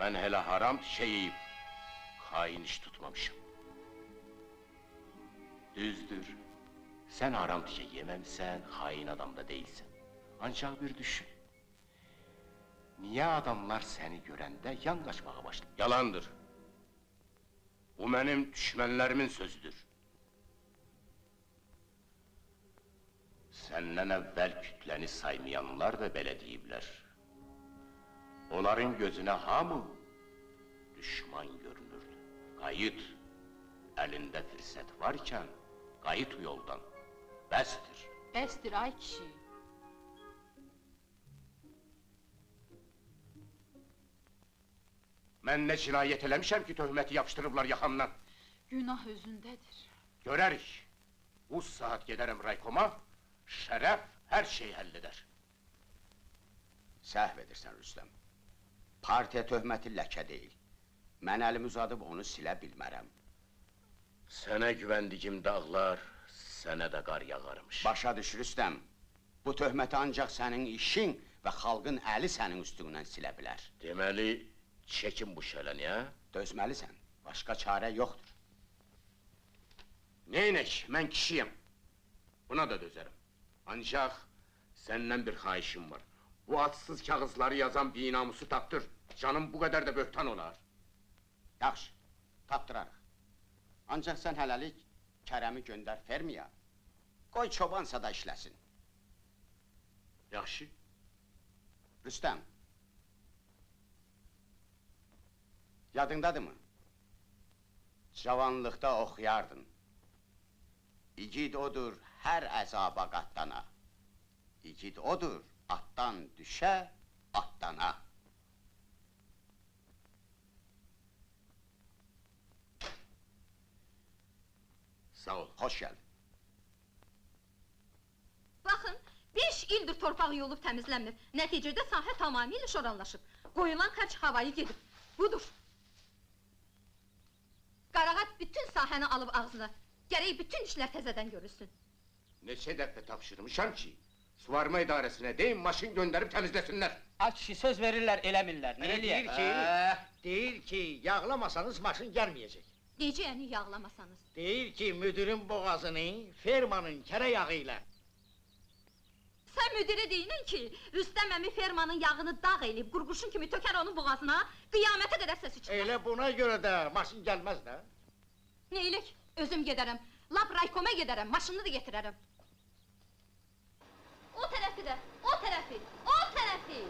Ben hele haram şey yiyip, hain iş tutmamışım. Düzdür, sen haram şey yememişsen, hain adam da değilsin. Ancak bir düşün. Niye adamlar seni görende yan kaçmaya başladı? Yalandır. Bu benim düşmanlarımın sözüdür. Senden evvel kütleni saymayanlar da belə deyiblər. Onların gözüne hamı düşman görünürdü. Qayıt, elinde fırsat varken qayıt o yoldan. Bəsdir. Bəsdir ay kişi. Mən ne cinayet eləmişəm ki töhməti yapıştırıblar yaxamdan. Günah özündədir. Görərik. Bu saat gedərəm raykoma, şərəf her şeyi həlleder. Səhv edirsən Rüstəm. Partiya töhməti ləkə deyil. Mən əlimi uzadıb onu silə bilmərəm. Sənə güvəndigim dağlar, sənə də qar yağarmış. Başa düş Rüstəm. Bu töhməti ancaq sənin işin və xalqın əli sənin üstündən silə bilər. Deməli, çəkin bu şələni, hə? Dözməlisən, başqa çarə yoxdur. Neynək, mən kişiyim. Buna da dözərəm. Ancaq səndən bir xahişim var. Bu adsız kağızları yazan bir namusu tapdır. Canım bu qədər də böhtan olar. Yaxşı, tapdırarıq. Ancaq sən hələlik Kərəmi göndər fermiya. Qoy çobansa da işləsin. Yaxşı. Rüstəm. Yadındadırmı? Cavanlıqda oxuyardın. İgid odur, hər əzaba qatlana. İgid odur, atdan düşə, atdana. Sağ ol. Xoş gəldin. Baxın, 5 ildir torpaq yolub təmizlənmir. Nəticədə sahə tamamilə şoranlaşıb. Qoyulan xərc havayı gedib. Budur. Qarağat bütün sahəni alıb ağzına. Gərək bütün işlər təzədən görülsün. Neçə dəfə tapşırmışam ki, suvarma idarəsinə deyin, maşın göndərib təmizləsinlər. Aç ki, söz verirlər, eləmirlər. Ne eləyək? Deyir ki, yağlamasanız maşın gəlməyəcək. Necə yəni yağlamasanız? Deyir ki, müdürün boğazını fermanın kərə yağı ilə. Sən müdirə deyinin ki, Rüstəm əmi fermanın yağını dağ eləyib, qurquşun kimi tökər onun boğazına, qiyamətə qədər səsi çıxar. Elə buna görə də maşın gəlməz də. Neylək, özüm gedərəm, lap raykoma gedərəm, maşını da getirərəm. O tərəfi də, o tərəfi, o tərəfi!